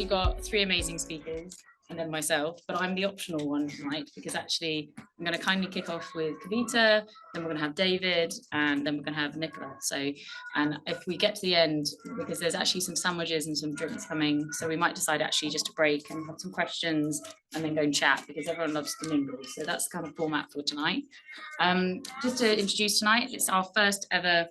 actually got 3 amazing speakers and then myself, but I'm the optional one tonight because actually I'm going to kindly kick off with Kavita, then we're going to have David, and then we're going to have Nicola. So, and if we get to the end, because there's actually some sandwiches and some drinks coming, so we might decide actually just to break and have some questions and then go and chat because everyone loves to mingle. So that's the kind of format for tonight. Just to introduce tonight, it's our first ever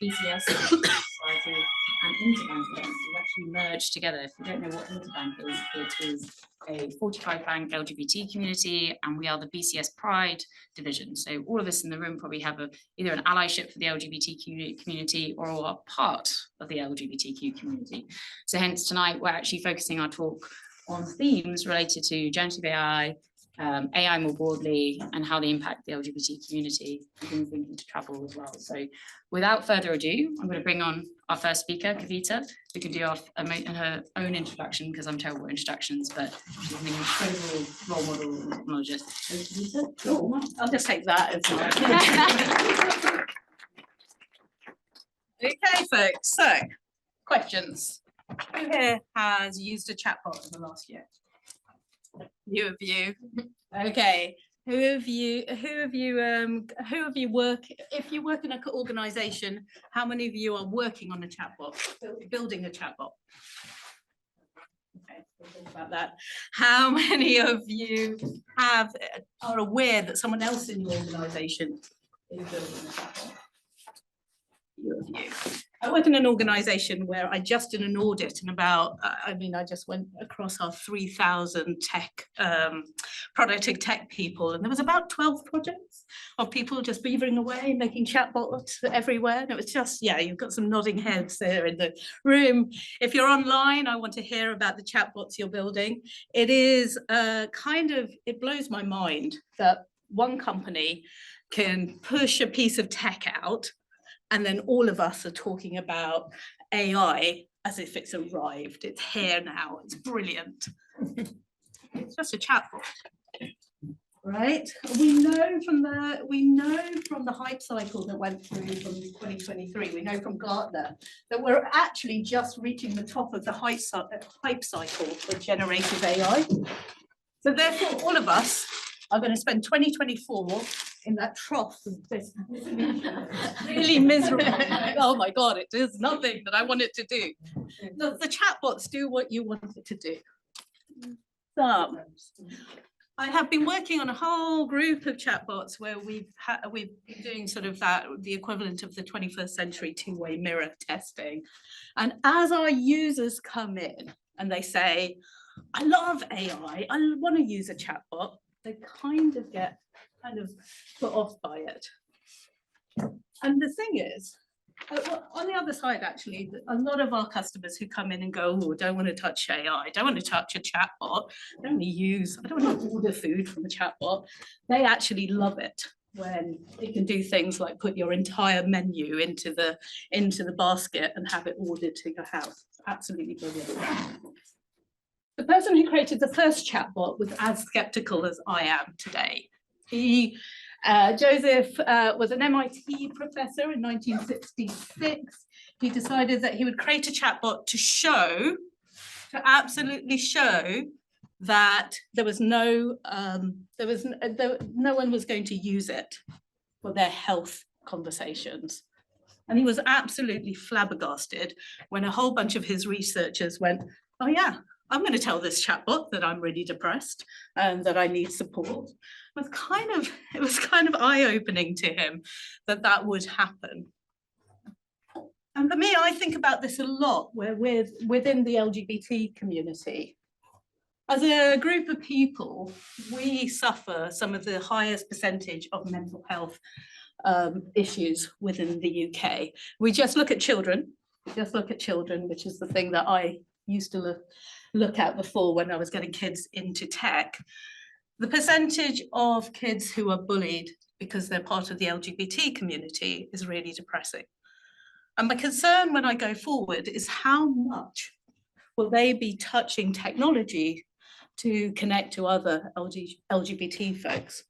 BCS Society and Interbank event. We've actually merged together. If you don't know what Interbank is, it is a 45 bank LGBT community, and we are the BCS Pride division. So all of us in the room probably have either an allyship for the LGBTQ community or are part of the LGBTQ community. So hence tonight we're actually focusing our talk on themes related to generative AI, AI more broadly, and how they impact the LGBT community, and things linking to travel as well. So without further ado, I'm going to bring on our first speaker, Kavita, who can do her own introduction because I'm terrible at introductions, but she's an incredible role model and technologist. So Kavita, cool. I'll just take that as well. Okay, folks, so questions. Who here has used a chatbot in the last year? Few of you. Okay. If you work in an organization, how many of you are working on a chatbot, building a chatbot? Okay, we'll talk about that. How many of you are aware that someone else in your organization is building a chatbot? Few of you. I work in an organization where I just did an audit and I just went across our 3,000 product tech people, and there was about 12 projects of people just beavering away, making chatbots everywhere. And it was just, yeah, you've got some nodding heads there in the room. If you're online, I want to hear about the chatbots you're building. It is it blows my mind that one company can push a piece of tech out, and then all of us are talking about AI as if it's arrived. It's here now. It's brilliant. It's just a chatbot, right? We know from the hype cycle that went through from 2023. We know from Gartner that we're actually just reaching the top of the hype cycle for generative AI. So therefore, all of us are going to spend 2024 in that trough of this really miserable. Oh my God, it does nothing that I want it to do. The chatbots do what you want it to do. So I have been working on a whole group of chatbots where we've been doing sort of the equivalent of the 21st century two-way mirror testing. And as our users come in and they say, I love AI, I want to use a chatbot, they kind of get put off by it. And the thing is, on the other side, actually, a lot of our customers who come in and go, oh, don't want to touch AI, don't want to touch a chatbot, I don't want to order food from a chatbot. They actually love it when it can do things like put your entire menu into the basket and have it ordered to your house. It's absolutely brilliant. The person who created the first chatbot was as skeptical as I am today. Joseph was an MIT professor in 1966. He decided that he would create a chatbot to absolutely show that no one was going to use it for their health conversations. And he was absolutely flabbergasted when a whole bunch of his researchers went, oh yeah, I'm going to tell this chatbot that I'm really depressed and that I need support. It was kind of eye-opening to him that would happen. And for me, I think about this a lot where within the LGBT community. As a group of people, we suffer some of the highest percentage of mental health issues within the UK. We just look at children, which is the thing that I used to look at before when I was getting kids into tech. The percentage of kids who are bullied because they're part of the LGBT community is really depressing. And my concern when I go forward is how much will they be touching technology to connect to other LGBT folks?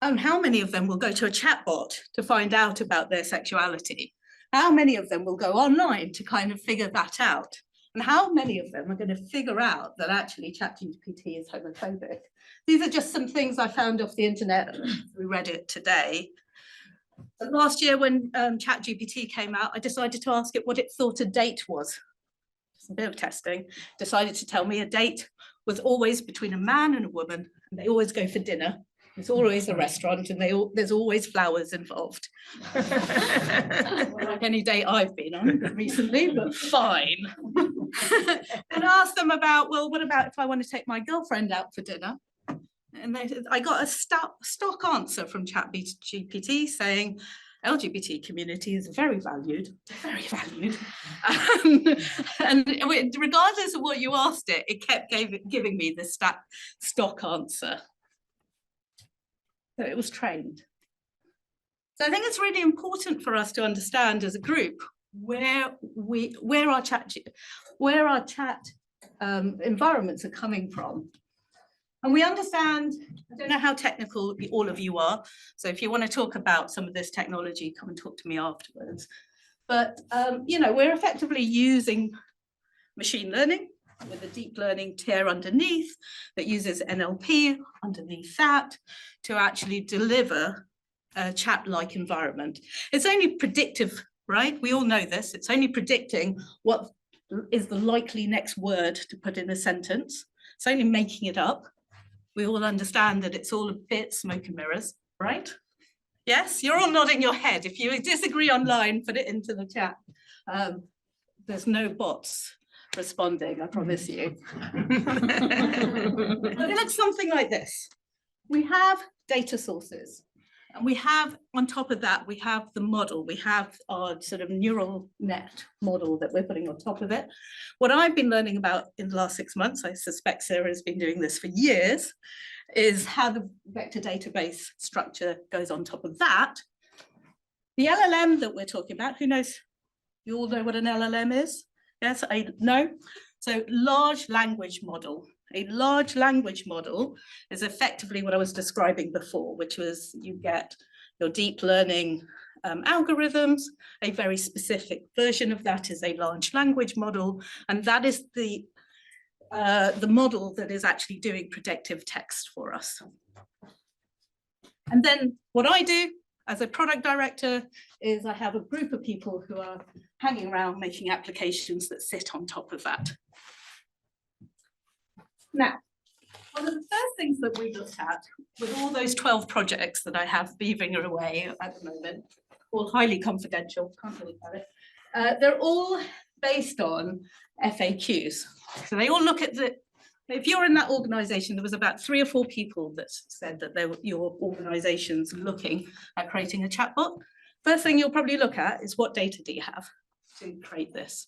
And how many of them will go to a chatbot to find out about their sexuality? how many of them will go online to kind of figure that out? And how many of them are going to figure out that actually ChatGPT is homophobic? These are just some things I found off the internet through Reddit today. But last year when ChatGPT came out, I decided to ask it what it thought a date was. Just a bit of testing. Decided to tell me a date was always between a man and a woman, and they always go for dinner. It's always a restaurant, and there's always flowers involved. Like any date I've been on recently, but fine. And asked them about, well, what about if I want to take my girlfriend out for dinner? And I got a stock answer from ChatGPT saying, LGBT community is very valued, very valued. And regardless of what you asked it, it kept giving me this stock answer. So it was trained. So I think it's really important for us to understand as a group where our chat environments are coming from. And we understand, I don't know how technical all of you are, so if you want to talk about some of this technology, come and talk to me afterwards. But, you know, we're effectively using machine learning with a deep learning tier underneath that uses NLP underneath that to actually deliver a chat-like environment. It's only predictive, right? We all know this. It's only predicting what is the likely next word to put in a sentence. It's only making it up. We all understand that it's all a bit smoke and mirrors, right? Yes, you're all nodding your head. If you disagree online, put it into the chat. There's no bots responding, I promise you. But it looks something like this. We have data sources. And we have, on top of that, we have the model. We have our sort of neural net model that we're putting on top of it. What I've been learning about in the last 6 months, I suspect Sarah has been doing this for years, is how the vector database structure goes on top of that. The LLM that we're talking about, who knows? You all know what an LLM is? Yes, no? So large language model. A large language model is effectively what I was describing before, which was you get your deep learning algorithms. A very specific version of that is a large language model, and that is the model that is actually doing predictive text for us. And then what I do as a product director is I have a group of people who are hanging around making applications that sit on top of that. Now, one of the first things that we looked at with all those 12 projects that I have beavering away at the moment, all highly confidential, can't really tell it, they're all based on FAQs. So they all look at the, if you're in that organization, there was about 3 or 4 people that said that they were, your organization's looking at creating a chatbot. First thing you'll probably look at is what data do you have to create this?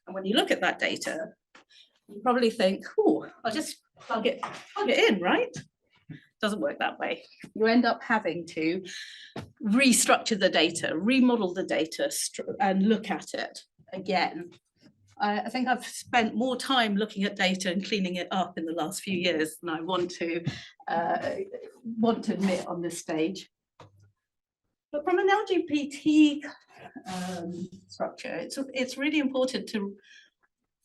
And when you look at that data, you probably think, oh, I'll just plug it in, right? Doesn't work that way. You end up having to restructure the data, remodel the data, and look at it again. I think I've spent more time looking at data and cleaning it up in the last few years than I want to admit on this stage. But from an LGBT structure, it's really important to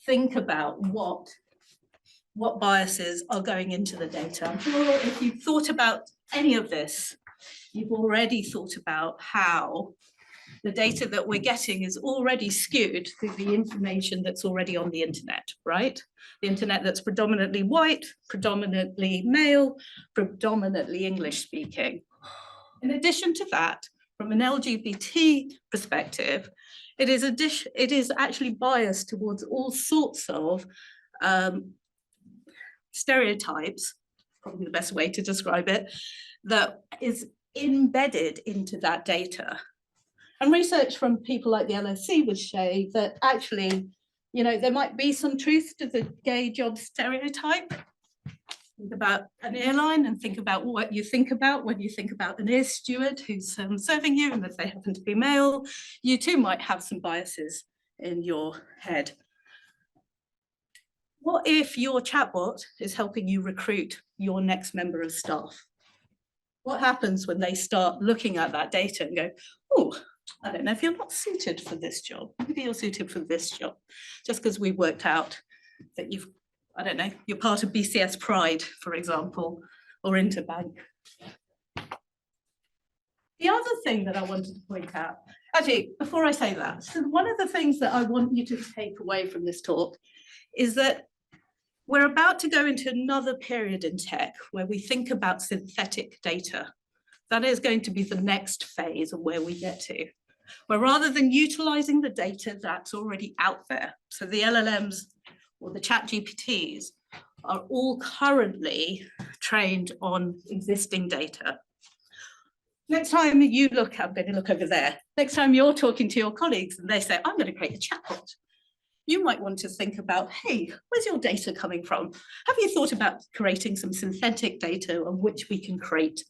think about what biases are going into the data. I'm sure if you've thought about any of this, you've already thought about how the data that we're getting is already skewed through the information that's already on the internet, right? The internet that's predominantly white, predominantly male, predominantly English speaking. In addition to that, from an LGBT perspective, it is actually biased towards all sorts of stereotypes, probably the best way to describe it, that is embedded into that data. And research from people like the LSE would show that actually, you know, there might be some truth to the gay job stereotype. Think about an airline and think about what you think about when you think about an air steward who's serving you, and if they happen to be male, you too might have some biases in your head. What if your chatbot is helping you recruit your next member of staff? What happens when they start looking at that data and go, oh, I don't know if you're not suited for this job, maybe you're suited for this job, just because we worked out that you've, I don't know, you're part of BCS PRIDE, for example, or Interbank. The other thing that I wanted to point out, actually, before I say that, so one of the things that I want you to take away from this talk is that we're about to go into another period in tech where we think about synthetic data. That is going to be the next phase of where we get to, where rather than utilizing the data that's already out there, so the LLMs or the chat GPTs are all currently trained on existing data. Next time you look, I'm going to look over there. Next time you're talking to your colleagues and they say, I'm going to create a chatbot, you might want to think about, hey, where's your data coming from? Have you thought about creating some synthetic data on which we can create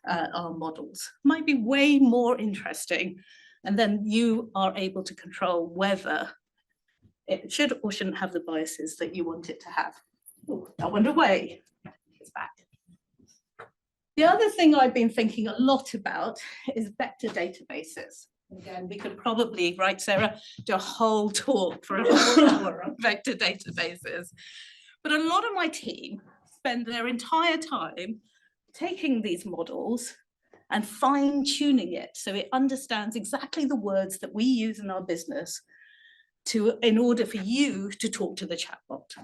our models? Might be way more interesting. And then you are able to control whether it should or shouldn't have the biases that you want it to have. Ooh, that went away. It's back. The other thing I've been thinking a lot about is vector databases. Again, we could probably, right, Sarah, do a whole talk for a whole hour on vector databases. But a lot of my team spend their entire time taking these models and fine-tuning it so it understands exactly the words that we use in our business in order for you to talk to the chatbot.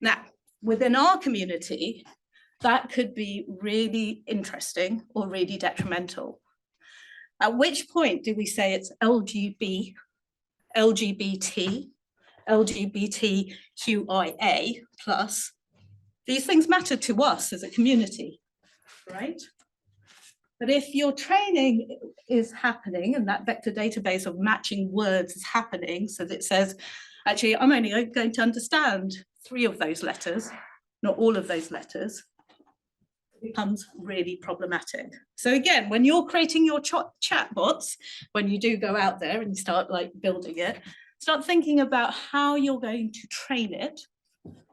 Now, within our community, that could be really interesting or really detrimental. At which point do we say it's LGBT, LGBTQIA plus? These things matter to us as a community, right? But if your training is happening and that vector database of matching words is happening, so that it says, actually, I'm only going to understand 3 of those letters, not all of those letters, it becomes really problematic. So again, when you're creating your chatbots, when you do go out there and you start like building it, start thinking about how you're going to train it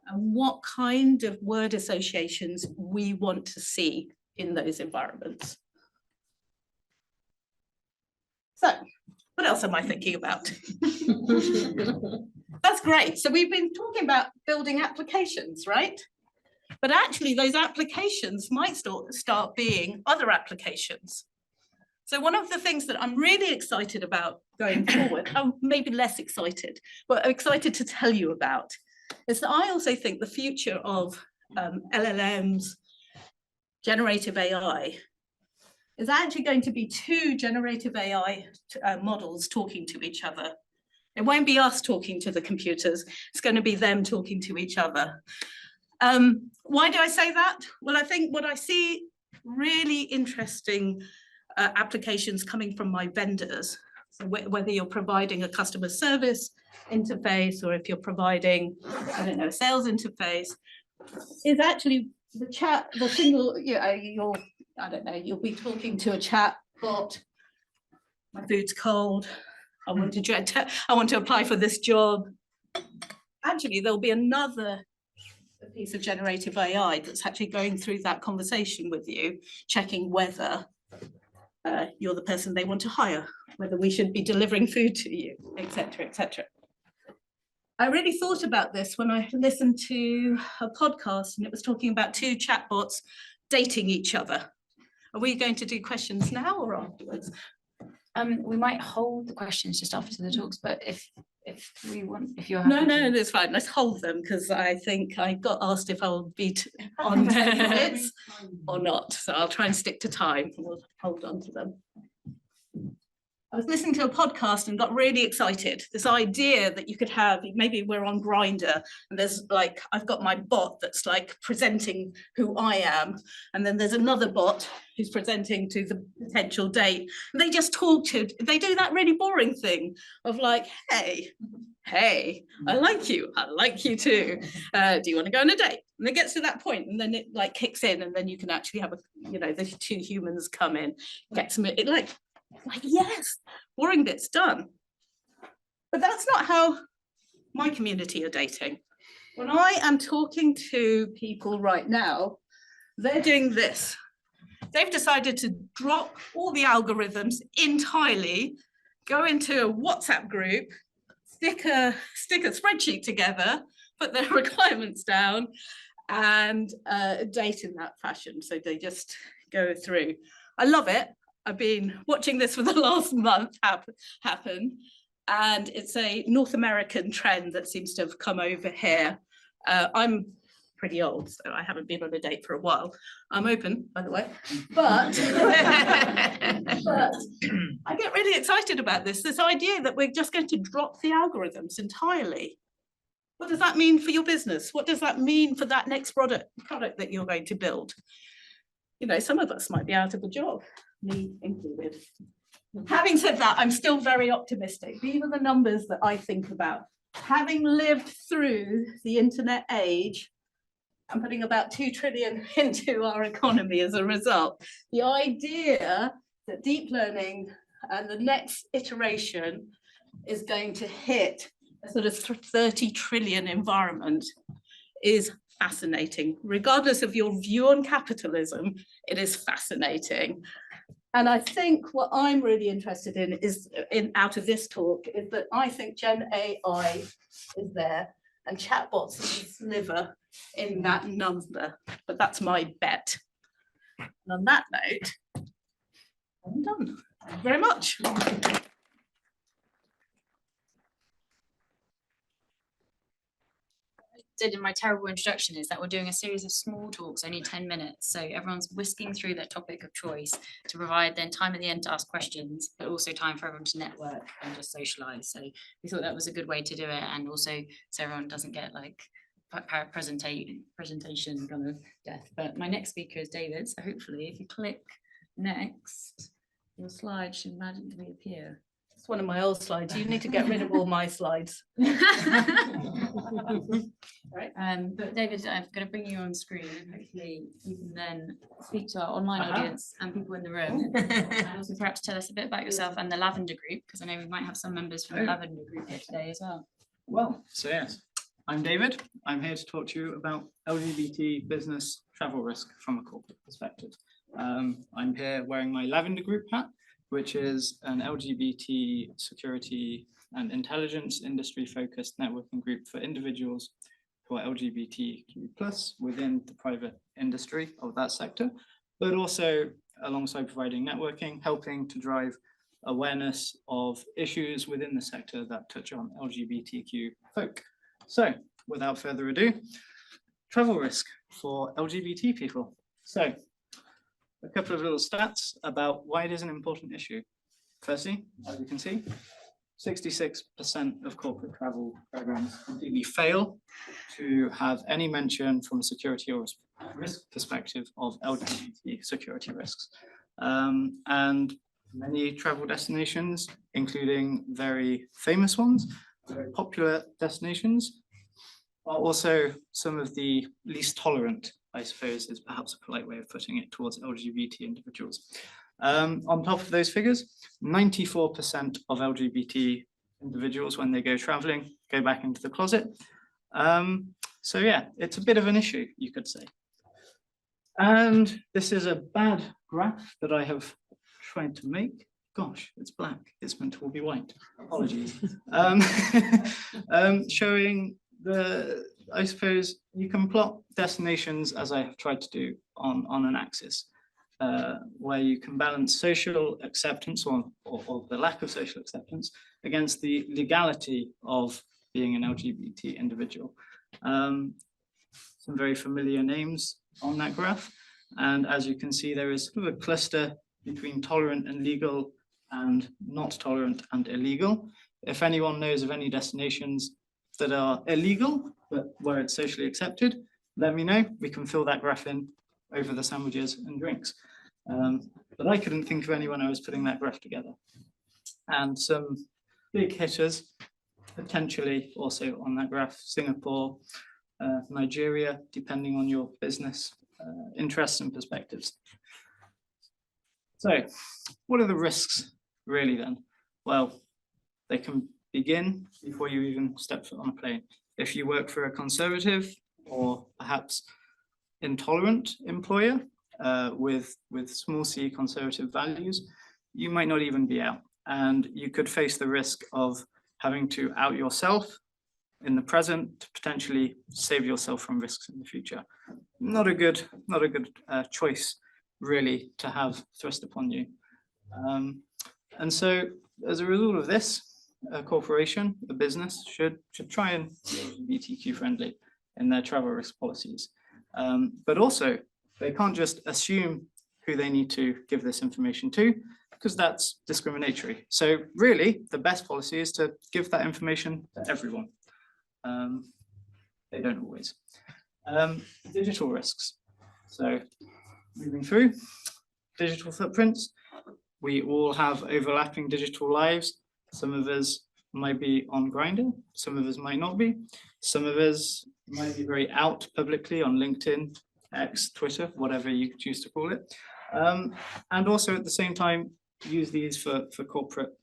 and what kind of word associations we want to see in those environments. So, what else am I thinking about? That's great. So we've been talking about building applications, right? But actually those applications might start being other applications. So one of the things that I'm really excited about going forward, I'm maybe less excited, but I'm excited to tell you about, is that I also think the future of LLMs, generative AI, is actually going to be 2 generative AI models talking to each other. It won't be us talking to the computers, it's going to be them talking to each other. Why do I say that? Well, I think what I see really interesting applications coming from my vendors, so whether you're providing a customer service interface or if you're providing, I don't know, a sales interface, is actually the single, I don't know, you'll be talking to a chat bot, my food's cold, I want to apply for this job. Actually, there'll be another piece of generative AI that's actually going through that conversation with you, checking whether you're the person they want to hire, whether we should be delivering food to you, etc., etc. I really thought about this when I listened to a podcast and it was talking about 2 chatbots dating each other. Are we going to do questions now or afterwards? We might hold the questions just after the talks, but if you're happy. No, it's fine. Let's hold them because I think I got asked if I'll be on 10 minutes or not. So I'll try and stick to time and we'll hold on to them. I was listening to a podcast and got really excited. This idea that you could have, maybe we're on Grindr and there's like, I've got my bot that's like presenting who I am. And then there's another bot who's presenting to the potential date. And they just they do that really boring thing of like, hey, I like you too. Do you want to go on a date? And it gets to that point and then it like kicks in and then you can actually have the 2 humans come in, get some, it like yes, boring bit's done. But that's not how my community are dating. When I am talking to people right now, they're doing this. they've decided to drop all the algorithms entirely, go into a WhatsApp group, stick a spreadsheet together, put their requirements down, and date in that fashion. So they just go through. I love it. I've been watching this for the last month happen, and it's a North American trend that seems to have come over here. I'm pretty old, so I haven't been on a date for a while. I'm open, by the way, but, but I get really excited about this idea that we're just going to drop the algorithms entirely. What does that mean for your business? What does that mean for that next product that you're going to build? You know, some of us might be out of a job, me included. Having said that, I'm still very optimistic. These are the numbers that I think about. Having lived through the internet age, I'm putting about 2 trillion into our economy as a result. The idea that deep learning and the next iteration is going to hit a sort of 30 trillion environment is fascinating. Regardless of your view on capitalism, it is fascinating. And I think what I'm really interested in is, out of this talk, is that I think Gen AI is there and chatbots will sliver in that number, but that's my bet. And on that note, I'm done. Thank you very much. Did in my terrible introduction is that we're doing a series of small talks, only 10 minutes. So everyone's whisking through their topic of choice to provide then time at the end to ask questions, but also time for everyone to network and just socialize. So we thought that was a good way to do it. And also so everyone doesn't get like presentation kind of death. But my next speaker is David. So hopefully if you click next, your slide should magically appear. It's one of my old slides. You need to get rid of all my slides. Right. But David, I'm going to bring you on screen and hopefully you can then speak to our online audience and people in the room. And also perhaps tell us a bit about yourself and the Lavender Group, because I know we might have some members from the Lavender Group here today as well. Well, so yes, I'm David. I'm here to talk to you about LGBT business travel risk from a corporate perspective. I'm here wearing my Lavender Group hat, which is an LGBT security and intelligence industry focused networking group for individuals who are LGBTQ+ within the private industry of that sector, but also alongside providing networking, helping to drive awareness of issues within the sector that touch on LGBTQ folk. So without further ado, travel risk for LGBT people. So a couple of little stats about why it is an important issue. Firstly, as you can see, 66% of corporate travel programs completely fail to have any mention from a security or risk perspective of LGBT security risks. And many travel destinations, including very famous ones, very popular destinations, are also some of the least tolerant, I suppose, is perhaps a polite way of putting it, towards LGBT individuals. On top of those figures, 94% of LGBT individuals, when they go traveling, go back into the closet. So yeah, it's a bit of an issue, you could say. And this is a bad graph that I have tried to make. Gosh, it's black. It's meant to all be white. Apologies. Showing the, I suppose you can plot destinations, as I have tried to do, on an axis, where you can balance social acceptance or the lack of social acceptance against the legality of being an LGBT individual. Some very familiar names on that graph. And as you can see, there is sort of a cluster between tolerant and legal and not tolerant and illegal. If anyone knows of any destinations that are illegal, but where it's socially accepted, let me know. We can fill that graph in over the sandwiches and drinks. But I couldn't think of any when I was putting that graph together. And some big hitters, potentially also on that graph, Singapore, Nigeria, depending on your business interests and perspectives. So what are the risks really then? Well, they can begin before you even step foot on a plane. If you work for a conservative or perhaps intolerant employer, with small c conservative values, you might not even be out, and you could face the risk of having to out yourself in the present to potentially save yourself from risks in the future. Not a good choice really to have thrust upon you. And so as a result of this, a corporation, a business should try and be LGBTQ friendly in their travel risk policies. But also they can't just assume who they need to give this information to, because that's discriminatory. So really the best policy is to give that information to everyone. They don't always. Digital risks. So moving through, digital footprints. We all have overlapping digital lives. Some of us might be on Grindr, some of us might not be. Some of us might be very out publicly on LinkedIn, X, Twitter, whatever you choose to call it. And also at the same time, use these for corporate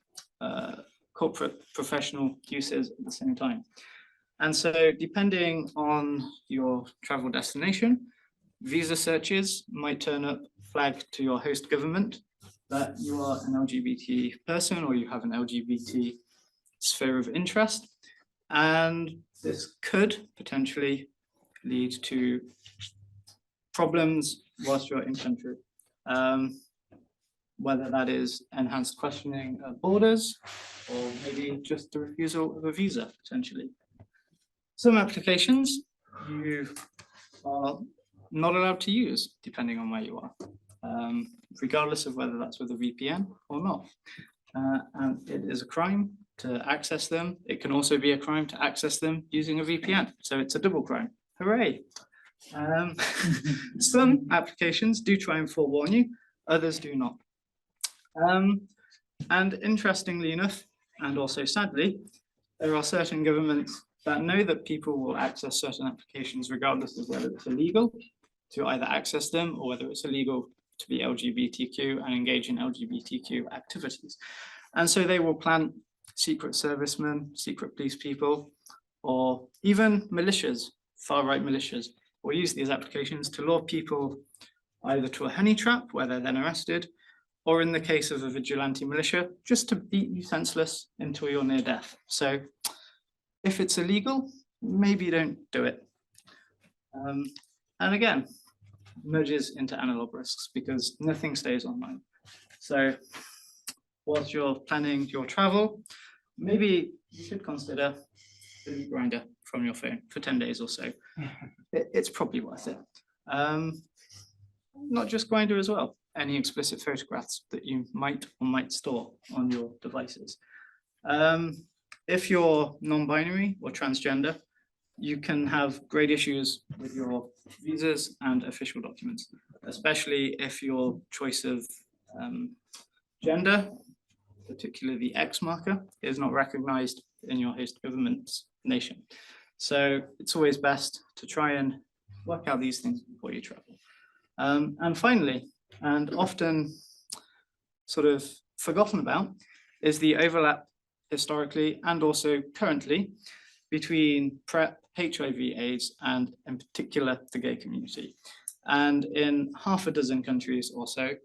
professional uses at the same time. And so depending on your travel destination, visa searches might turn up flag to your host government that you are an LGBT person or you have an LGBT sphere of interest. And this could potentially lead to problems whilst you're in country. Whether that is enhanced questioning at borders or maybe just the refusal of a visa potentially. Some applications you are not allowed to use depending on where you are, regardless of whether that's with a VPN or not. And it is a crime to access them. It can also be a crime to access them using a VPN. So it's a double crime. Hooray. Some applications do try and forewarn you, others do not. And interestingly enough, and also sadly, there are certain governments that know that people will access certain applications regardless of whether it's illegal to either access them or whether it's illegal to be LGBTQ and engage in LGBTQ activities. And so they will plant secret servicemen, secret police people, or even militias, far-right militias, will use these applications to lure people either to a honey trap where they're then arrested, or in the case of a vigilante militia, just to beat you senseless until you're near death. So if it's illegal, maybe don't do it. And again, merges into analog risks because nothing stays online. So whilst you're planning your travel, maybe you should consider the Grindr from your phone for 10 days or so. It's probably worth it. Not just Grindr as well, any explicit photographs that you might or might store on your devices. If you're non-binary or transgender, you can have great issues with your visas and official documents, especially if your choice of gender, particularly the X marker, is not recognized in your host government's nation. So it's always best to try and work out these things before you travel. And finally, and often sort of forgotten about, is the overlap historically and also currently between PrEP, HIV/AIDS, and in particular the gay community. And in half a dozen countries or so,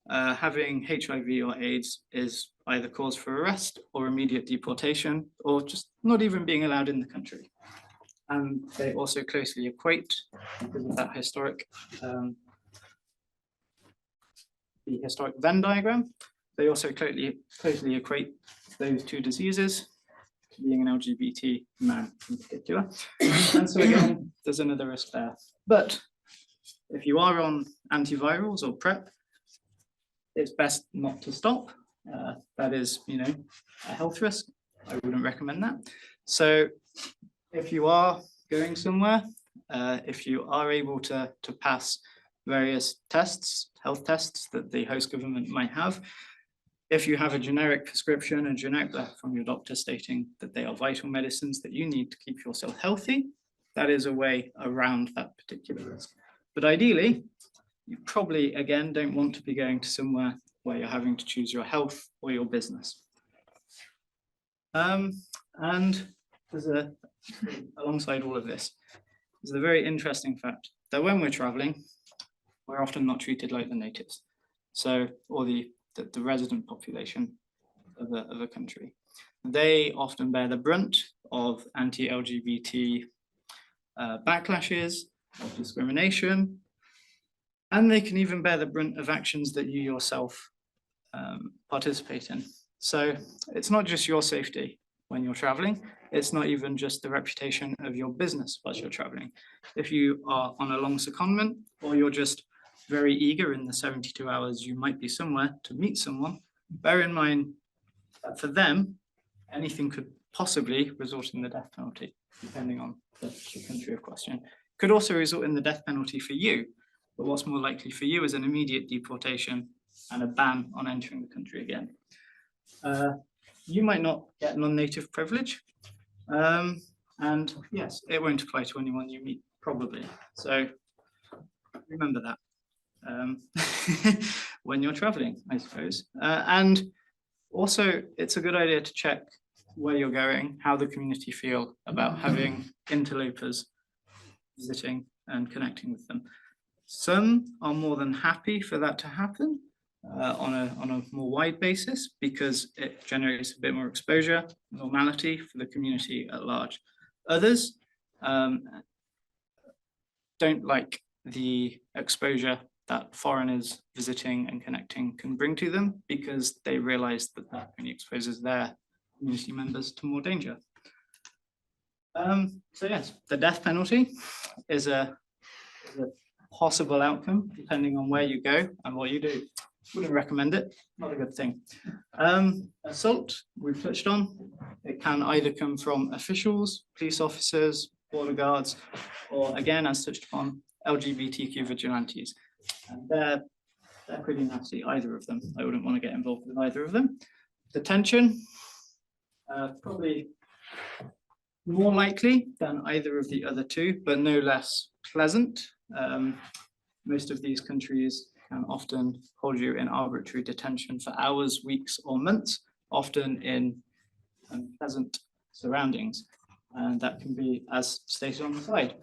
having HIV or AIDS is either cause for arrest or immediate deportation, or just not even being allowed in the country. And they also closely equate, because of that historic, the historic Venn diagram, they also closely equate those two diseases, being an LGBT man in particular. And so again, there's another risk there. But if you are on antivirals or PrEP, it's best not to stop. That is, a health risk. I wouldn't recommend that. So if you are going somewhere, if you are able to pass various tests, health tests that the host government might have, if you have a generic prescription, a generic letter from your doctor stating that they are vital medicines that you need to keep yourself healthy, that is a way around that particular risk. But ideally, you probably, again, don't want to be going to somewhere where you're having to choose your health or your business. And there's alongside all of this, there's a very interesting fact that when we're traveling, we're often not treated like the natives, so, or the resident population of a country. They often bear the brunt of anti-LGBT backlashes, of discrimination, and they can even bear the brunt of actions that you yourself participate in. So it's not just your safety when you're traveling, it's not even just the reputation of your business whilst you're traveling. If you are on a long secondment, or you're just very eager in the 72 hours you might be somewhere to meet someone, bear in mind that for them, anything could possibly result in the death penalty, depending on the country of question. Could also result in the death penalty for you, but what's more likely for you is an immediate deportation and a ban on entering the country again. You might not get non-native privilege, and yes, it won't apply to anyone you meet, probably. So remember that when you're traveling, I suppose. And also, it's a good idea to check where you're going, how the community feel about having interlopers visiting and connecting with them. Some are more than happy for that to happen on a more wide basis, because it generates a bit more exposure, normality for the community at large. Others don't like the exposure that foreigners visiting and connecting can bring to them, because they realize that that only exposes their community members to more danger. So yes, the death penalty is a possible outcome depending on where you go and what you do. Wouldn't recommend it, not a good thing. Assault, we've touched on. It can either come from officials, police officers, border guards, or again, as touched upon, LGBTQ vigilantes. And they're pretty nasty, either of them. I wouldn't want to get involved with either of them. Detention, probably more likely than either of the other two, but no less pleasant. Most of these countries can often hold you in arbitrary detention for hours, weeks, or months, often in unpleasant surroundings. And that can be, as stated on the slide,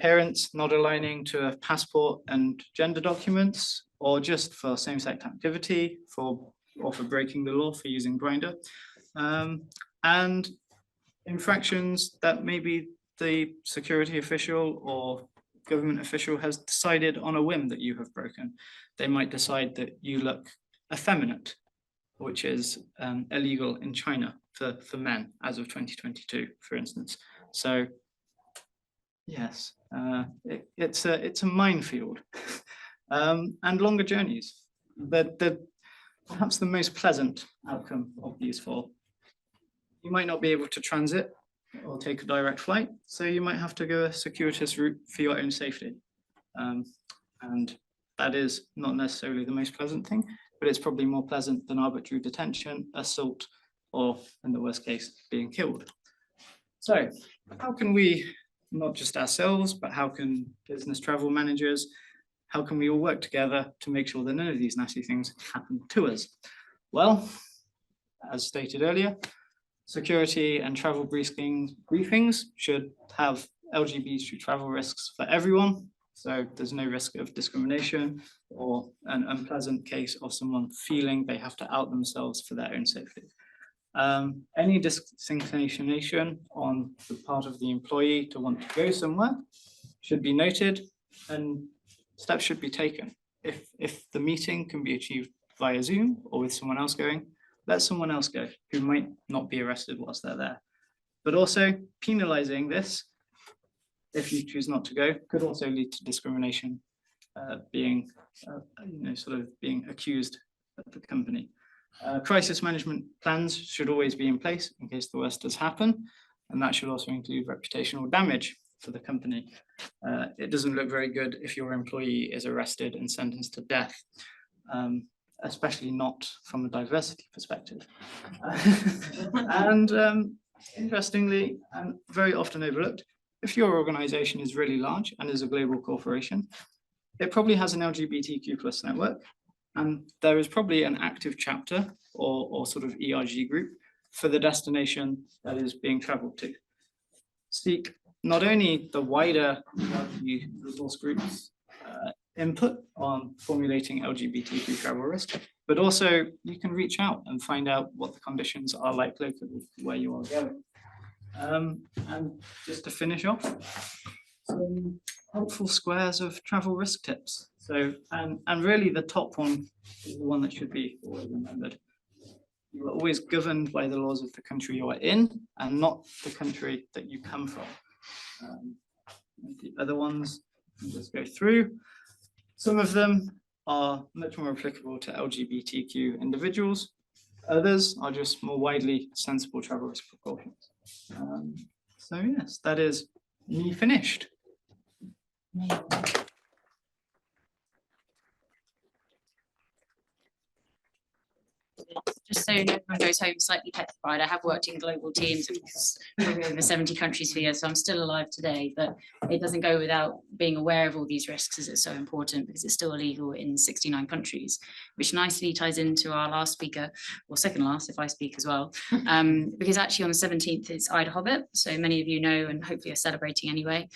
parents not aligning to a passport and gender documents, or just for same-sex activity, or for breaking the law for using Grindr, and infractions that maybe the security official or government official has decided on a whim that you have broken. They might decide that you look effeminate, which is illegal in China for men as of 2022, for instance. So yes, it's a minefield. And longer journeys. Perhaps the most pleasant outcome of these four. You might not be able to transit or take a direct flight, so you might have to go a circuitous route for your own safety. And that is not necessarily the most pleasant thing, but it's probably more pleasant than arbitrary detention, assault, or in the worst case, being killed. So how can we, not just ourselves, but how can business travel managers, how can we all work together to make sure that none of these nasty things happen to us? Well, as stated earlier, security and travel briefings should have LGBT travel risks for everyone. So there's no risk of discrimination or an unpleasant case of someone feeling they have to out themselves for their own safety. Any disinclination on the part of the employee to want to go somewhere should be noted, and steps should be taken. If the meeting can be achieved via Zoom or with someone else going, let someone else go who might not be arrested whilst they're there. But also penalizing this, if you choose not to go, could also lead to discrimination, being accused of the company. Crisis management plans should always be in place in case the worst does happen, and that should also include reputational damage for the company. It doesn't look very good if your employee is arrested and sentenced to death, especially not from a diversity perspective. And interestingly, and very often overlooked, if your organization is really large and is a global corporation, it probably has an LGBTQ plus network, and there is probably an active chapter or sort of ERG group for the destination that is being traveled to. Seek not only the wider ERG resource groups input on formulating LGBTQ travel risk, but also you can reach out and find out what the conditions are like locally where you are going. And just to finish off, some helpful squares of travel risk tips. So, and really the top one is the one that should be always remembered. You are always governed by the laws of the country you are in and not the country that you come from. The other ones, I'll just go through. Some of them are much more applicable to LGBTQ individuals. Others are just more widely sensible travel risk precautions. So yes, that is me finished. Just so no one goes home slightly petrified, I have worked in global teams across probably over 70 countries for years, so I'm still alive today, but it doesn't go without being aware of all these risks, as it's so important because it's still illegal in 69 countries, which nicely ties into our last speaker, or second last if I speak as well, because actually on the 17th it's Ida Hobbit, so many of you know and hopefully are celebrating anyway.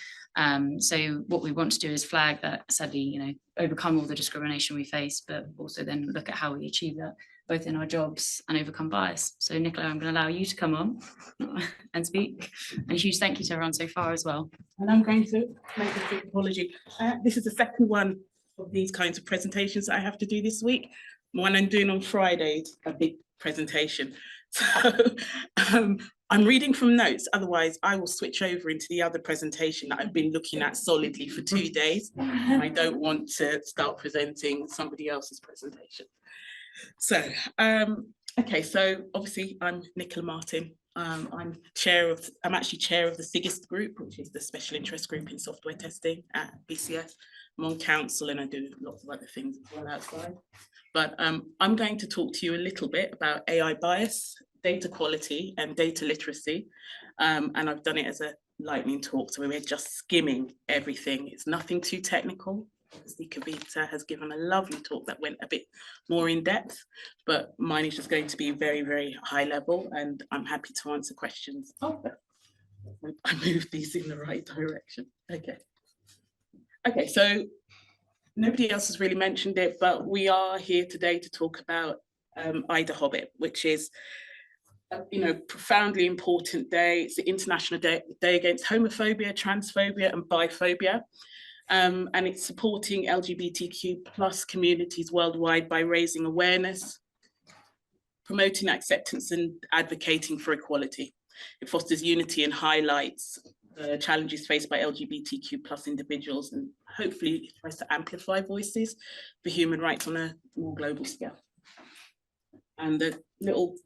So what we want to do is flag that, sadly, overcome all the discrimination we face, but also then look at how we achieve that, both in our jobs and overcome bias. So Nicola, I'm going to allow you to come on and speak. And a huge thank you to everyone so far as well. And I'm going to make a big apology. This is the second one of these kinds of presentations that I have to do this week. One I'm doing on Friday, a big presentation. So I'm reading from notes, otherwise I will switch over into the other presentation that I've been looking at solidly for 2 days. I don't want to start presenting somebody else's presentation. So, okay, so obviously I'm Nicola Martin. I'm actually chair of the SIGIST group, which is the special interest group in software testing at BCS. I'm on council and I do lots of other things as well outside. But I'm going to talk to you a little bit about AI bias, data quality and data literacy. And I've done it as a lightning talk, so we're just skimming everything. It's nothing too technical. Obviously, Kavita has given a lovely talk that went a bit more in depth, but mine is just going to be very, very high level, and I'm happy to answer questions. Oh, I moved these in the right direction. Okay, so nobody else has really mentioned it, but we are here today to talk about Ida Hobbit, which is profoundly important day. It's the International Day Against Homophobia, Transphobia and Biphobia. And it's supporting LGBTQ plus communities worldwide by raising awareness, promoting acceptance and advocating for equality. It fosters unity and highlights the challenges faced by LGBTQ plus individuals, and hopefully tries to amplify voices for human rights on a more global scale. And the little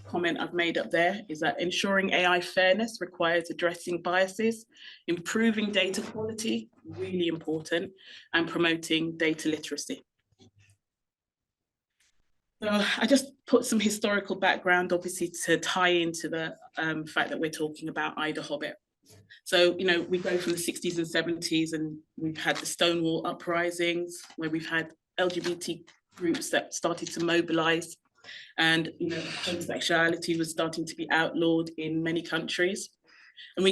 comment I've made up there is that ensuring AI fairness requires addressing biases, improving data quality, really important, and promoting data literacy. So I just put some historical background, obviously, to tie into the fact that we're talking about Ida Hobbit. So, we go from the 60s and 70s, and we've had the Stonewall uprisings, where we've had LGBT groups that started to mobilize. And homosexuality was starting to be outlawed in many countries. And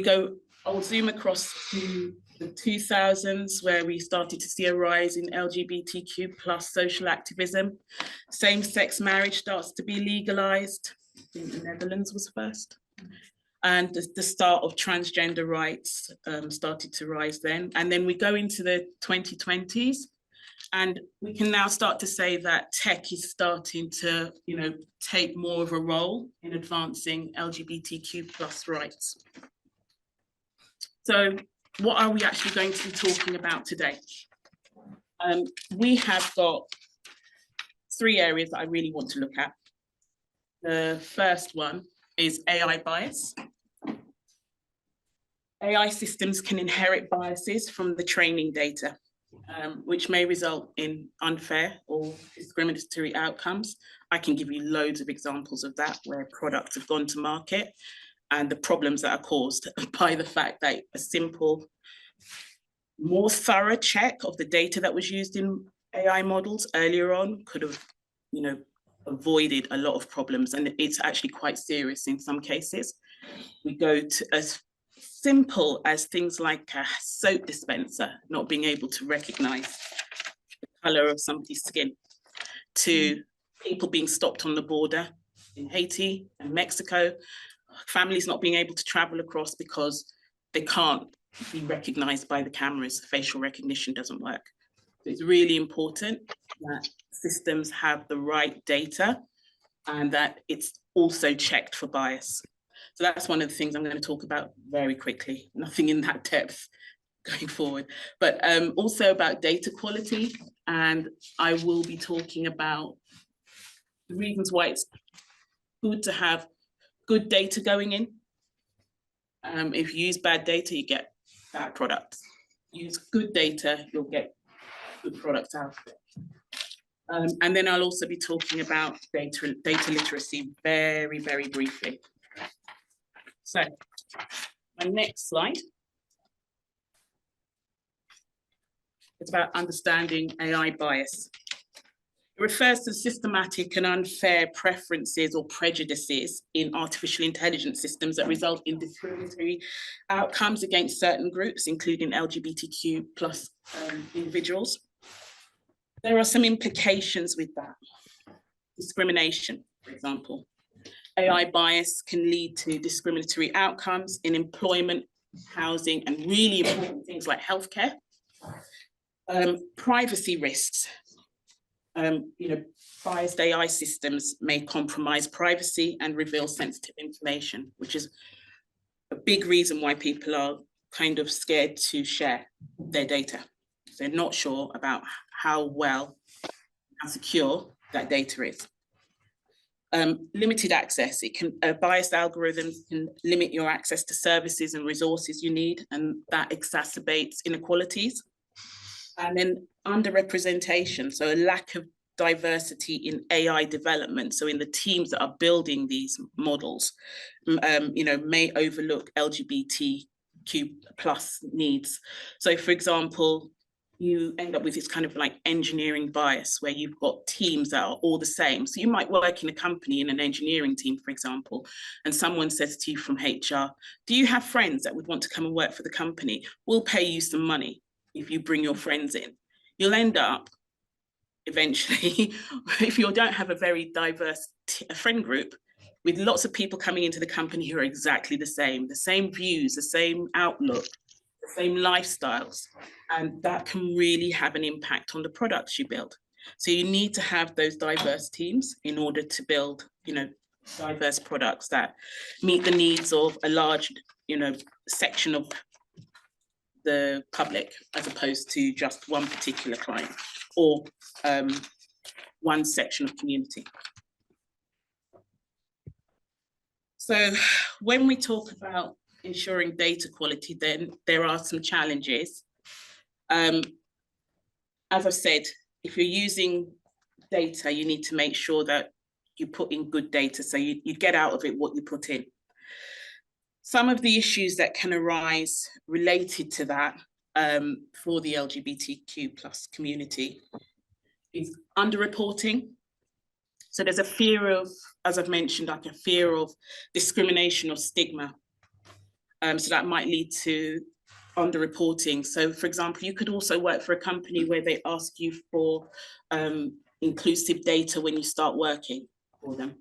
I'll zoom across to the 2000s, where we started to see a rise in LGBTQ plus social activism. Same-sex marriage starts to be legalized. I think the Netherlands was first. And the start of transgender rights started to rise then. And then we go into the 2020s. And we can now start to say that tech is starting to, take more of a role in advancing LGBTQ plus rights. So what are we actually going to be talking about today? We have got 3 areas that I really want to look at. The first one is AI bias. AI systems can inherit biases from the training data, which may result in unfair or discriminatory outcomes. I can give you loads of examples of that, where products have gone to market and the problems that are caused by the fact that a simple, more thorough check of the data that was used in AI models earlier on could have, avoided a lot of problems. And it's actually quite serious in some cases. We go to as simple as things like a soap dispenser not being able to recognize colour of somebody's skin, to people being stopped on the border in Haiti and Mexico, families not being able to travel across because they can't be recognised by the cameras, facial recognition doesn't work. So it's really important that systems have the right data and that it's also checked for bias. So that's one of the things I'm going to talk about very quickly, nothing in that depth going forward, but also about data quality. And I will be talking about the reasons why it's good to have good data going in. If you use bad data, you get bad products. Use good data, you'll get good products out of it. And then I'll also be talking about data literacy very, very briefly. So my next slide is about understanding AI bias. It refers to systematic and unfair preferences or prejudices in artificial intelligence systems that result in discriminatory outcomes against certain groups, including LGBTQ plus individuals. There are some implications with that. Discrimination, for example. AI bias can lead to discriminatory outcomes in employment, housing, and really important things like healthcare. Privacy risks. Biased AI systems may compromise privacy and reveal sensitive information, which is a big reason why people are kind of scared to share their data. They're not sure about how well, how secure that data is. Limited access. Biased algorithms can limit your access to services and resources you need, and that exacerbates inequalities. And then underrepresentation, so a lack of diversity in AI development. So in the teams that are building these models, may overlook LGBTQ plus needs. So for example, you end up with this kind of like engineering bias where you've got teams that are all the same. So you might work in a company in an engineering team, for example, and someone says to you from HR, do you have friends that would want to come and work for the company? We'll pay you some money if you bring your friends in. You'll end up eventually, if you don't have a very diverse friend group, with lots of people coming into the company who are exactly the same views, the same outlook, the same lifestyles, and that can really have an impact on the products you build. So you need to have those diverse teams in order to build, diverse products that meet the needs of a large, section of the public, as opposed to just one particular client or one section of community. So when we talk about ensuring data quality, then there are some challenges. As I've said, if you're using data, you need to make sure that you put in good data, so you get out of it what you put in. Some of the issues that can arise related to that for the LGBTQ plus community is underreporting. So there's a fear of, as I've mentioned, like a fear of discrimination or stigma. So that might lead to underreporting. So for example, you could also work for a company where they ask you for inclusive data when you start working for them.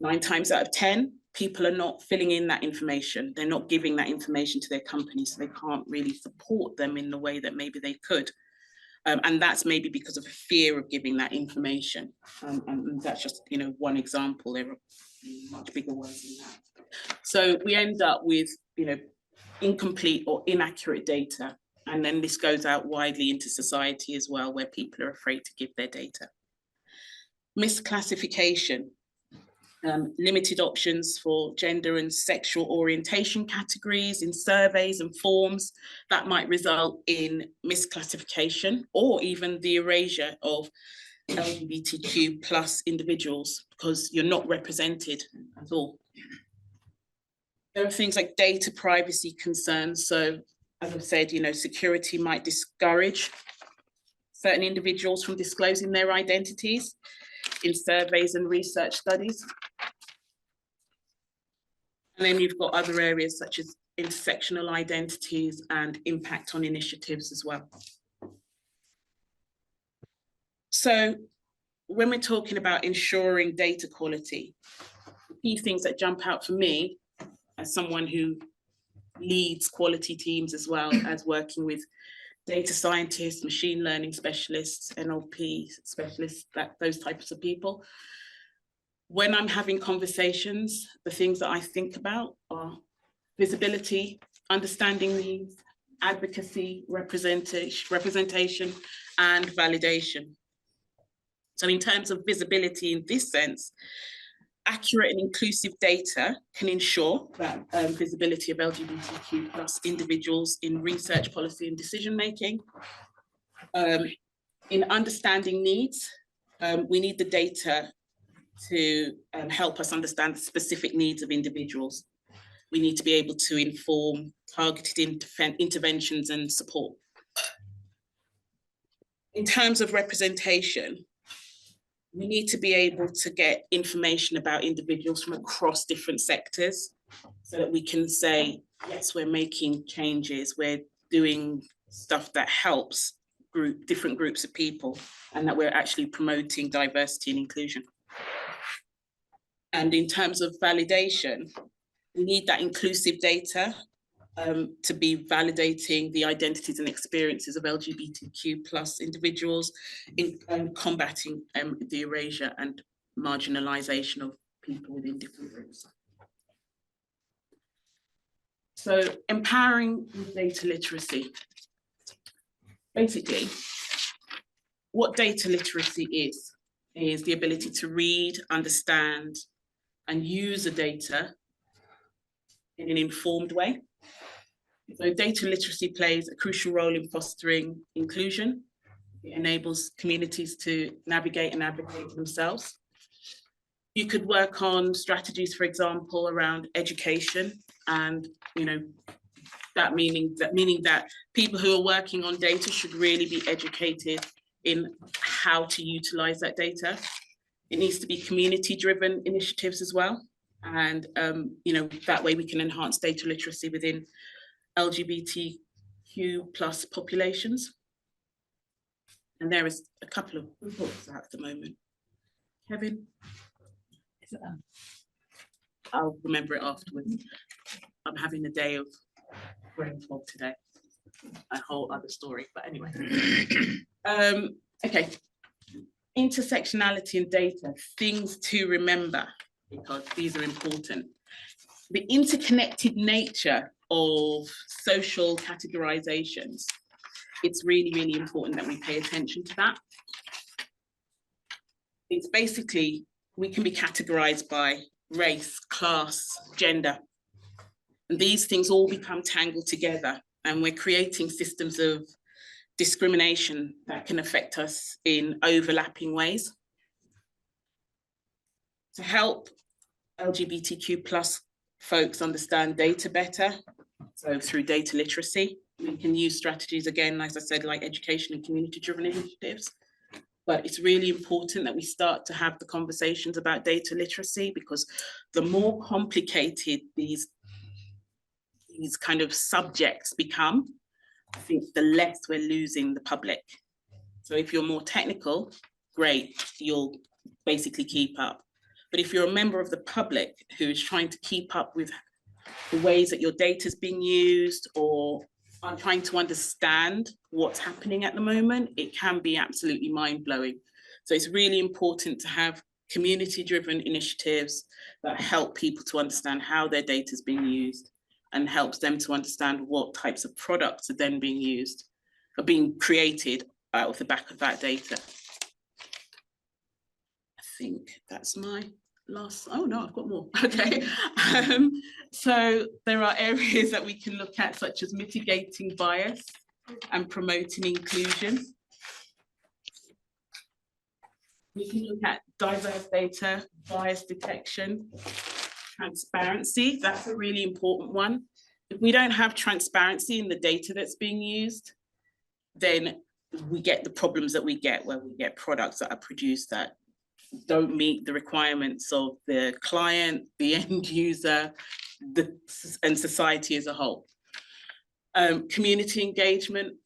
9 times out of 10, people are not filling in that information. They're not giving that information to their company, so they can't really support them in the way that maybe they could. And that's maybe because of a fear of giving that information. And that's just, one example. There are much bigger ones than that. So we end up with, incomplete or inaccurate data. And then this goes out widely into society as well, where people are afraid to give their data. Misclassification. Limited options for gender and sexual orientation categories in surveys and forms that might result in misclassification or even the erasure of LGBTQ plus individuals because you're not represented at all. There are things like data privacy concerns. So as I've said, security might discourage certain individuals from disclosing their identities in surveys and research studies. And then you've got other areas such as intersectional identities and impact on initiatives as well. So when we're talking about ensuring data quality, the key things that jump out for me as someone who leads quality teams as well as working with data scientists, machine learning specialists, NLP specialists, those types of people. When I'm having conversations, the things that I think about are visibility, understanding needs, advocacy, representation, and validation. So in terms of visibility in this sense, accurate and inclusive data can ensure that visibility of LGBTQ plus individuals in research, policy, and decision-making. In understanding needs, we need the data to help us understand the specific needs of individuals. We need to be able to inform targeted interventions and support. In terms of representation, we need to be able to get information about individuals from across different sectors so that we can say, yes, we're making changes, we're doing stuff that helps different groups of people, and that we're actually promoting diversity and inclusion. And in terms of validation, we need that inclusive data to be validating the identities and experiences of LGBTQ plus individuals in combating the erasure and marginalization of people within different groups. So empowering with data literacy. Basically, what data literacy is the ability to read, understand, and use the data in an informed way. So data literacy plays a crucial role in fostering inclusion. It enables communities to navigate and advocate for themselves. You could work on strategies, for example, around education, and that meaning that people who are working on data should really be educated in how to utilize that data. It needs to be community-driven initiatives as well. And that way we can enhance data literacy within LGBTQ plus populations. And there is a couple of reports at the moment. Kevin? I'll remember it afterwards. I'm having a day of brain fog today. A whole other story, but anyway. Okay. Intersectionality and data, things to remember, because these are important. The interconnected nature of social categorizations, it's really, really important that we pay attention to that. It's basically, we can be categorized by race, class, gender. And these things all become tangled together, and we're creating systems of discrimination that can affect us in overlapping ways. To help LGBTQ plus folks understand data better, so through data literacy, we can use strategies, again, as I said, like education and community-driven initiatives. But it's really important that we start to have the conversations about data literacy, because the more complicated these kind of subjects become, I think the less we're losing the public. So if you're more technical, great, you'll basically keep up. But if you're a member of the public who is trying to keep up with the ways that your data is being used, or are trying to understand what's happening at the moment, it can be absolutely mind-blowing. So it's really important to have community-driven initiatives that help people to understand how their data is being used, and helps them to understand what types of products are then being used, or being created out of the back of that data. I think that's my last, oh no, I've got more, okay. So there are areas that we can look at, such as mitigating bias and promoting inclusion. We can look at diverse data, bias detection, transparency, that's a really important one. If we don't have transparency in the data that's being used, then we get the problems that we get, where we get products that are produced that don't meet the requirements of the client, the end user, and society as a whole. Community engagement,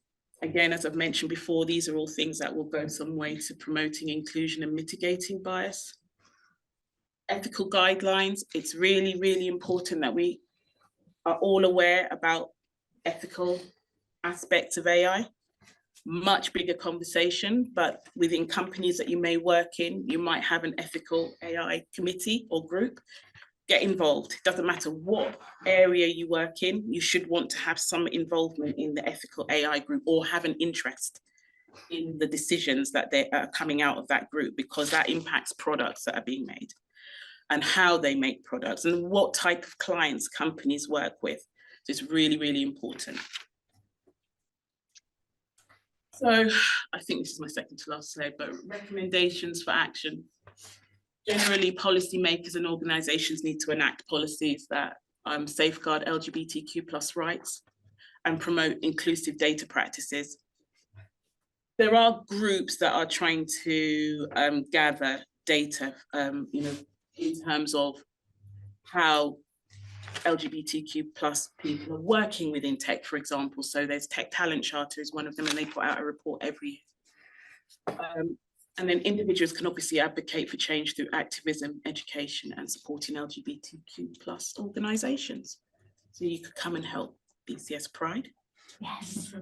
Again, as I've mentioned before, these are all things that will go some way to promoting inclusion and mitigating bias. Ethical guidelines, it's really, really important that we are all aware about ethical aspects of AI. Much bigger conversation, but within companies that you may work in, you might have an ethical AI committee or group. Get involved. It doesn't matter what area you work in, you should want to have some involvement in the ethical AI group or have an interest in the decisions that are coming out of that group, because that impacts products that are being made and how they make products and what type of clients companies work with. So it's really, really important. So I think this is my second to last slide, but recommendations for action. Generally, policymakers and organisations need to enact policies that safeguard LGBTQ+ rights and promote inclusive data practices. There are groups that are trying to gather data, in terms of how LGBTQ+ people are working within tech, for example. So there's Tech Talent Charter is one of them, and they put out a report every year. And then individuals can obviously advocate for change through activism, education, and supporting LGBTQ+ organisations. So you could come and help BCS Pride. Yes.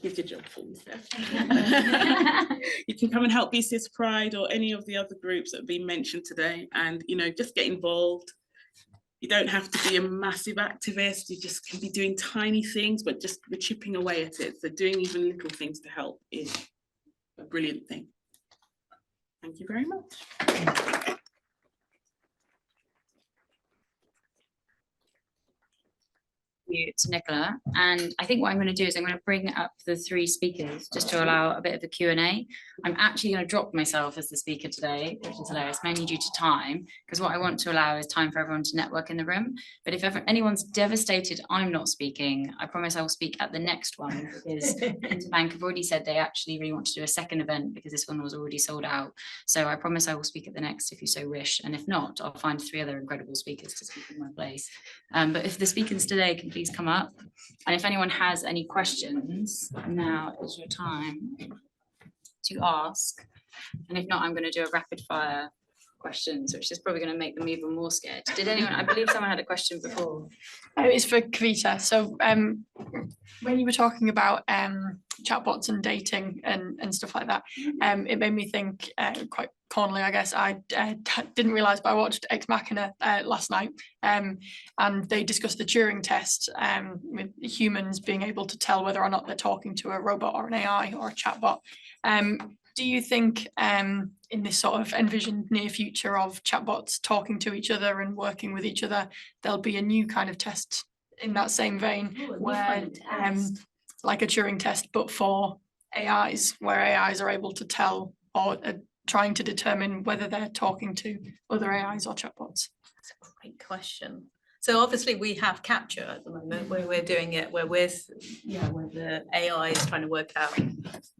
Here's your job for you, Steph. You can come and help BCS Pride or any of the other groups that have been mentioned today, and just get involved. You don't have to be a massive activist. You just can be doing tiny things, but just we're chipping away at it. So doing even little things to help is a brilliant thing. Thank you very much. You to Nicola, and I think what I'm going to do is I'm going to bring up the three speakers just to allow a bit of a Q&A. I'm actually going to drop myself as the speaker today, which is hilarious, mainly due to time, because what I want to allow is time for everyone to network in the room. But if ever anyone's devastated I'm not speaking, I promise I will speak at the next one, because Interbank have already said they actually really want to do a second event because this one was already sold out. So I promise I will speak at the next if you so wish, and if not, I'll find 3 other incredible speakers to speak in my place. But if the speakers today can please come up, and if anyone has any questions, now is your time to ask, and if not, I'm going to do a rapid fire questions, which is probably going to make them even more scared. Did anyone, I believe someone had a question before. It's for Kavita. So when you were talking about chatbots and dating and stuff like that, it made me think quite cornily, I guess. I didn't realise, but I watched Ex Machina last night, and they discussed the Turing test with humans being able to tell whether or not they're talking to a robot or an AI or a chatbot. Do you think in this sort of envisioned near future of chatbots talking to each other and working with each other, there'll be a new kind of test in that same vein, where like a Turing test, but for AIs, where AIs are able to tell or trying to determine whether they're talking to other AIs or chatbots? That's a great question. So obviously we have capture at the moment where we're doing it, where where the AI is trying to work out. It's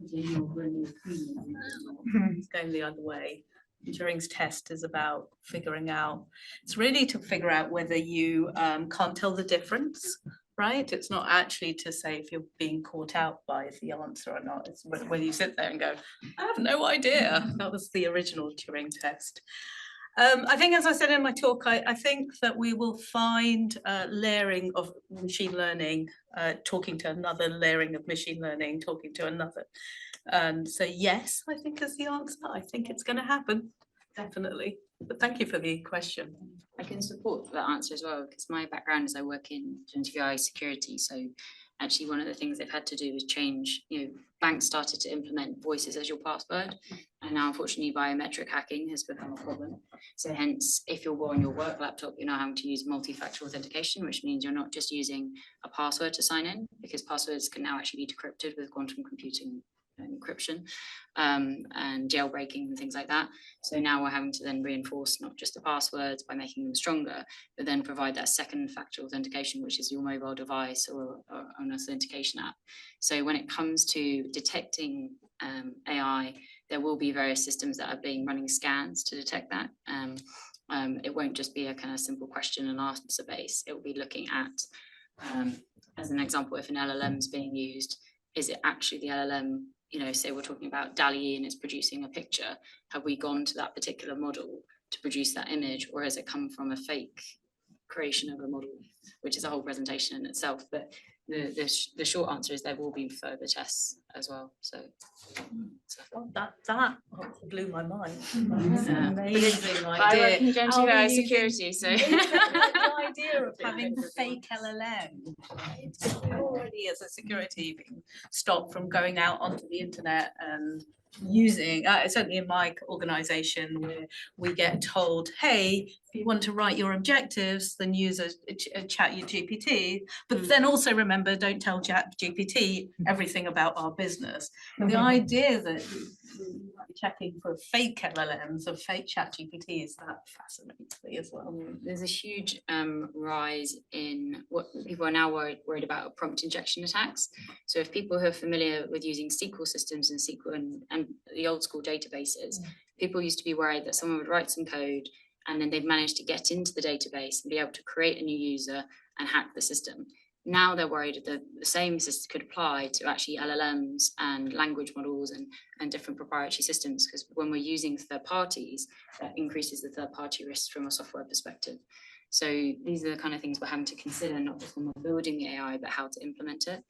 going the other way. Turing's test is about figuring out, it's really to figure out whether you can't tell the difference, right? It's not actually to say if you're being caught out by the answer or not. It's when you sit there and go, I have no idea. That was the original Turing test. I think, as I said in my talk, I think that we will find layering of machine learning, talking to another layering of machine learning, talking to another. And so yes, I think is the answer. I think it's going to happen, definitely. But thank you for the question. I can support that answer as well, because my background is I work in Generative AI security. So actually one of the things they've had to do is change, banks started to implement voices as your password. And now unfortunately biometric hacking has become a problem. So hence, if you're on your work laptop, you're now having to use multi-factor authentication, which means you're not just using a password to sign in, because passwords can now actually be decrypted with quantum computing encryption and jailbreaking and things like that. So now we're having to then reinforce not just the passwords by making them stronger, but then provide that second factor authentication, which is your mobile device or an authentication app. So when it comes to detecting AI, there will be various systems that are running scans to detect that. It won't just be a kind of simple question and answer base. It will be looking at, as an example, if an LLM is being used, is it actually the LLM, you know, say we're talking about DALL-E and it's producing a picture, have we gone to that particular model to produce that image, or has it come from a fake creation of a model, which is a whole presentation in itself? But the short answer is there will be further tests as well. So Well, that blew my mind. That's Yeah. an amazing but I work idea. in generative Are we AI using- security, so The idea of having fake LLM, right? Already as a security being stopped from going out onto the internet and using, certainly in my organisation, where we get told, hey, if you want to write your objectives, then use a chat your GPT, but then also remember, don't tell chat GPT everything about our business. The idea that you might be checking for fake LLMs or fake chat GPTs, that fascinates me as well. there's a huge rise in what people are now worried about, prompt injection attacks. So if people who are familiar with using SQL systems and SQL and the old school databases, people used to be worried that someone would write some code and then they'd manage to get into the database and be able to create a new user and hack the system. Now they're worried that the same system could apply to actually LLMs and language models and different proprietary systems, because when we're using third parties, that increases the third party risks from a software perspective. So these are the kind of things we're having to consider, not just when we're building the AI, but how to implement it.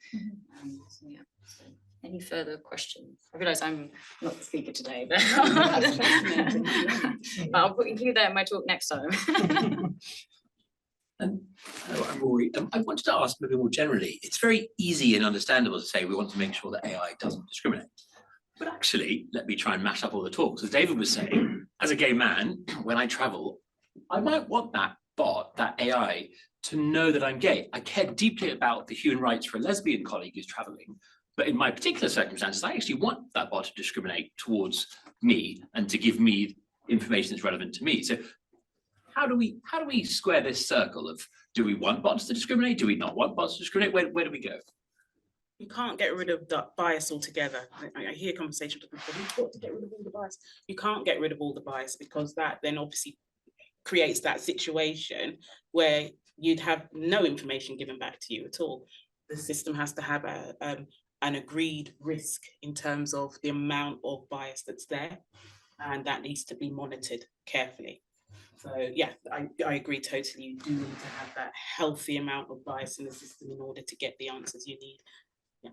So yeah. So any further questions? I realise I'm not the speaker today, but I'll include that in my talk next time. Hello, I'm Rory. I wanted to ask maybe more generally, it's very easy and understandable to say we want to make sure that AI doesn't discriminate. But actually, let me try and mash up all the talks. As David was saying, as a gay man, when I travel, I might want that bot, that AI, to know that I'm gay. I care deeply about the human rights for a lesbian colleague who's traveling. But in my particular circumstances, I actually want that bot to discriminate towards me and to give me information that's relevant to me. So how do we square this circle of, do we want bots to discriminate? Do we not want bots to discriminate? Where do we go? You can't get rid of the bias altogether. I hear conversations with people, you've got to get rid of all the bias. You can't get rid of all the bias, because that then obviously creates that situation where you'd have no information given back to you at all. The system has to have an agreed risk in terms of the amount of bias that's there, and that needs to be monitored carefully. So yeah, I agree totally. You do need to have that healthy amount of bias in the system in order to get the answers you need. Yeah.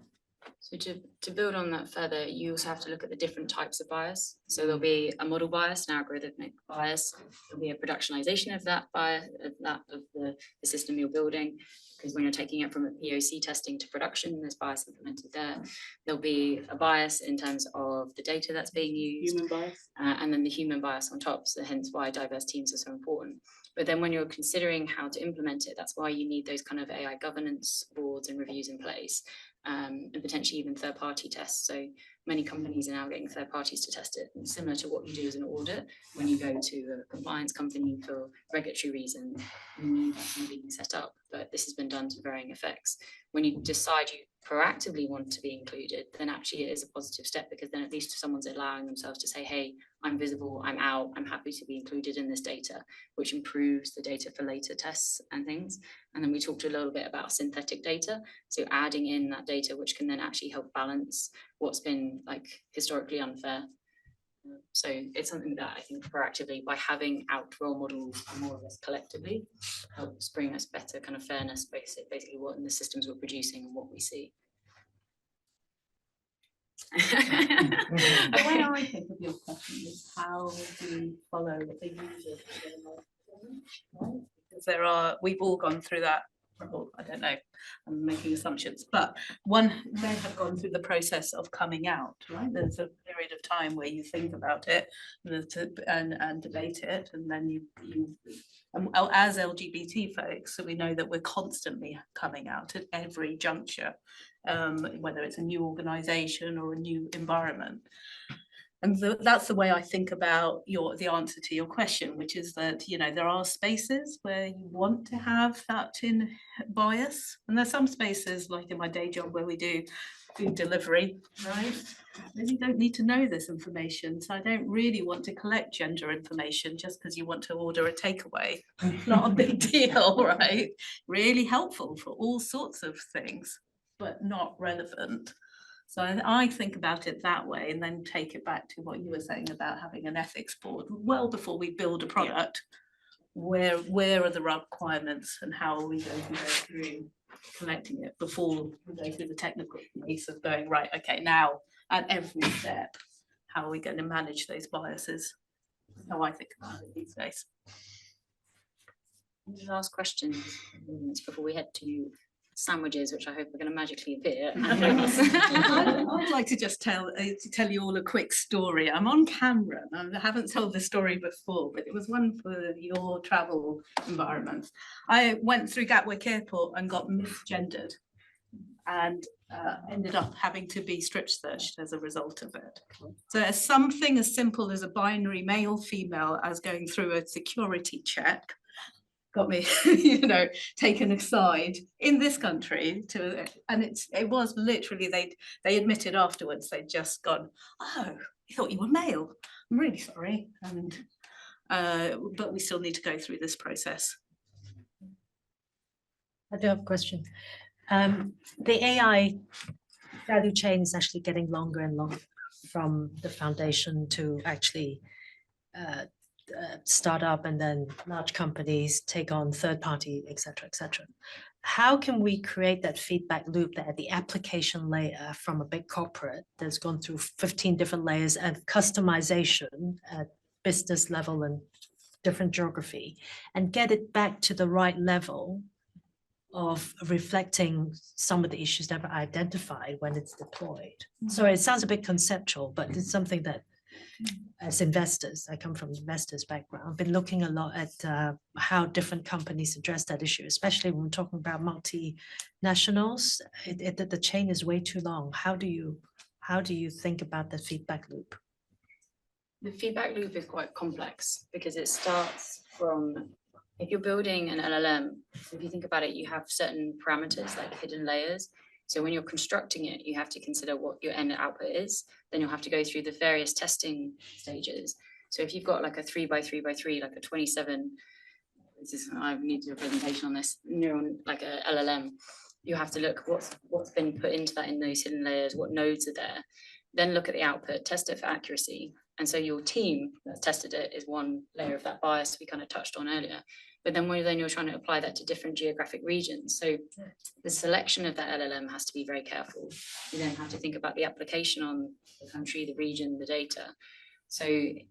So to build on that further, you also have to look at the different types of bias. So there'll be a model bias, an algorithmic bias. There'll be a productionization of that bias, of the system you're building. Because when you're taking it from a POC testing to production, there's bias implemented there. There'll be a bias in terms of the data that's being used. Human bias. And then the human bias on top, so hence why diverse teams are so important. But then when you're considering how to implement it, that's why you need those kind of AI governance boards and reviews in place, and potentially even third-party tests. So many companies are now getting third parties to test it, and similar to what you do as an audit. When you go to a compliance company for regulatory reasons, you need that being set up, but this has been done to varying effects. When you decide you proactively want to be included, then actually it is a positive step, because then at least someone's allowing themselves to say, hey, I'm visible, I'm out, I'm happy to be included in this data, which improves the data for later tests and things. And then we talked a little bit about synthetic data, so adding in that data, which can then actually help balance what's been like historically unfair. So it's something that I think proactively, by having out role models and more of us collectively, helps bring us better kind of fairness, basically what in the systems we're producing and what we see. The way I think of your question is, how do we follow the user? Right? Because we've all gone through that. Well, I don't know, I'm making assumptions, but one may have gone through the process of coming out, right? There's a period of time where you think about it and debate it, and then as LGBT folks, so we know that we're constantly coming out at every juncture, whether it's a new organisation or a new environment. And that's the way I think about the answer to your question, which is that, you know, there are spaces where you want to have that in bias. And there's some spaces, like in my day job, where we do food delivery, right? You don't need to know this information. So I don't really want to collect gender information just because you want to order a takeaway. Not a big deal, right? Really helpful for all sorts of things, but not relevant. So I think about it that way, and then take it back to what you were saying about having an ethics board. Well, before we build a product, where are the requirements and how are we going to go through collecting it before we go through the technical piece of going, right, okay, now at every step, how are we going to manage those biases? That's how I think about it these days. Any last questions before we head to sandwiches, which I hope are going to magically appear. I'd like to just tell you all a quick story. I'm on camera. I haven't told this story before, but it was one for your travel environment. I went through Gatwick Airport and got misgendered, and ended up having to be strip searched as a result of it. So something as simple as a binary male female as going through a security check got me, taken aside in this country and it was literally, they admitted afterwards they'd just gone, oh, I thought you were male. I'm really sorry. And but we still need to go through this process. I do have a question. The AI value chain is actually getting longer and longer, from the foundation to actually start up, and then large companies take on third party, et cetera, et cetera. How can we create that feedback loop that at the application layer from a big corporate that's gone through 15 different layers of customization at business level and different geography, and get it back to the right level of reflecting some of the issues that are identified when it's deployed? So it sounds a bit conceptual, but it's something that as investors, I come from investors background, I've been looking a lot at how different companies address that issue, especially when we're talking about multinationals. The chain is way too long. How do you think about the feedback loop? The feedback loop is quite complex because it starts from, if you're building an LLM, if you think about it, you have certain parameters like hidden layers. So when you're constructing it, you have to consider what your end output is. Then you'll have to go through the various testing stages. So if you've got like a 3x3x3, like a 27, I need to do a presentation on this, neuron, like a LLM, you have to look what's been put into that in those hidden layers, what nodes are there. Then look at the output, test it for accuracy. And so your team that's tested it is one layer of that bias we kind of touched on earlier. But then you're trying to apply that to different geographic regions. So the selection of that LLM has to be very careful. You then have to think about the application on the country, the region, the data. So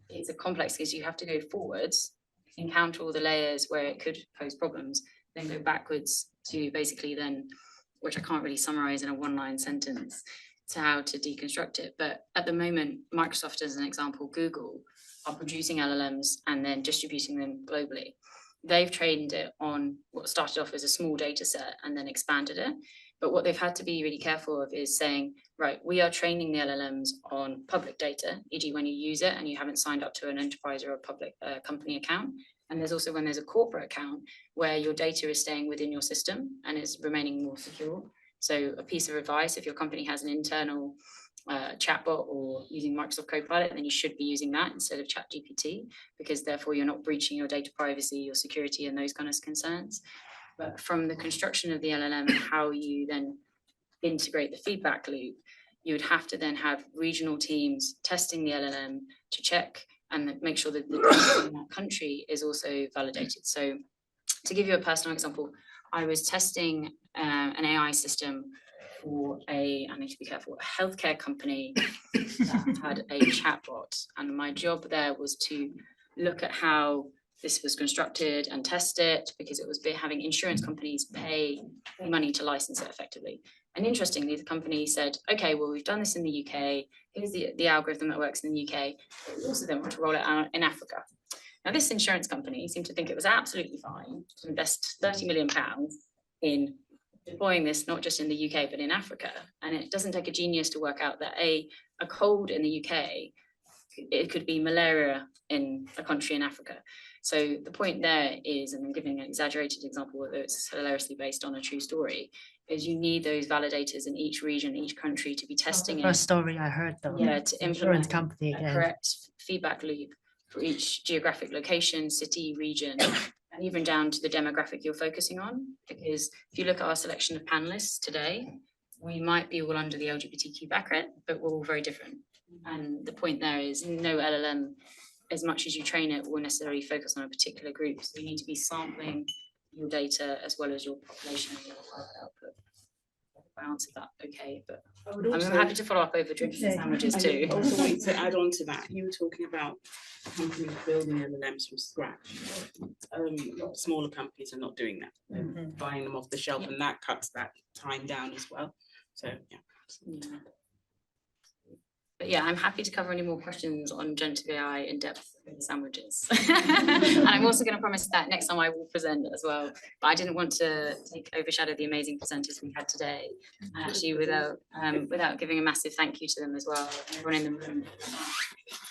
it's a complex because you have to go forwards, encounter all the layers where it could pose problems, then go backwards to basically then, which I can't really summarize in a one-line sentence, to how to deconstruct it. But at the moment, Microsoft, as an example, Google, are producing LLMs and then distributing them globally. They've trained it on what started off as a small data set and then expanded it. But what they've had to be really careful of is saying, right, we are training the LLMs on public data, e.g. when you use it and you haven't signed up to an enterprise or a public company account. And there's also when there's a corporate account where your data is staying within your system and is remaining more secure. So a piece of advice, if your company has an internal chatbot or using Microsoft Copilot, then you should be using that instead of ChatGPT, because therefore you're not breaching your data privacy, your security, and those kind of concerns. But from the construction of the LLM and how you then integrate the feedback loop, you would have to then have regional teams testing the LLM to check and make sure that the data in that country is also validated. So to give you a personal example, I was testing an AI system for I need to be careful, a healthcare company that had a chatbot. And my job there was to look at how this was constructed and test it, because it was having insurance companies pay money to license it effectively. And interestingly, the company said, okay, well, we've done this in the UK. Here's the algorithm that works in the UK. But we also then want to roll it out in Africa. Now, this insurance company seemed to think it was absolutely fine to invest £30 million in deploying this, not just in the UK, but in Africa. And it doesn't take a genius to work out that a cold in the UK, it could be malaria in a country in Africa. So the point there is, and I'm giving an exaggerated example, although it's hilariously based on a true story, is you need those validators in each region, each country to be testing it. First story I heard though. Yeah, to implement company a correct feedback loop for each geographic location, city, region, and even down to the demographic you're focusing on. Because if you look at our selection of panelists today, we might be all under the LGBTQ bracket, but we're all very different. And the point there is no LLM, as much as you train it, will necessarily focus on a particular group. So you need to be sampling your data as well as your population and your private output. If I answered that okay, but I would I'm also- happy to follow up over drinks and sandwiches I too. also want to add on to that, you were talking about companies building LLMs from scratch. Smaller companies are not doing that. They're buying them off the shelf, and that cuts that time down as well. So, yeah. Yeah. But yeah, I'm happy to cover any more questions on generative AI in depth in the sandwiches. And I'm also going to promise that next time I will present as well. But I didn't want to overshadow the amazing presenters we had today. And actually without giving a massive thank you to them as well, everyone in the room.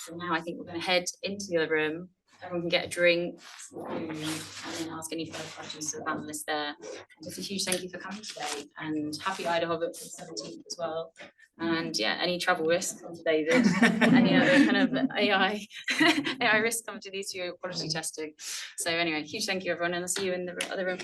So now I think we're going to head into the other room. Everyone can get a drink and then ask any further questions to the panelists there. And just a huge thank you for coming today, and happy Idaho for the 17th as well. And yeah, any travel risk, come to David. Any other kind of AI risk, come to these two quality testing. So anyway, huge thank you everyone, and I'll see you in the other room.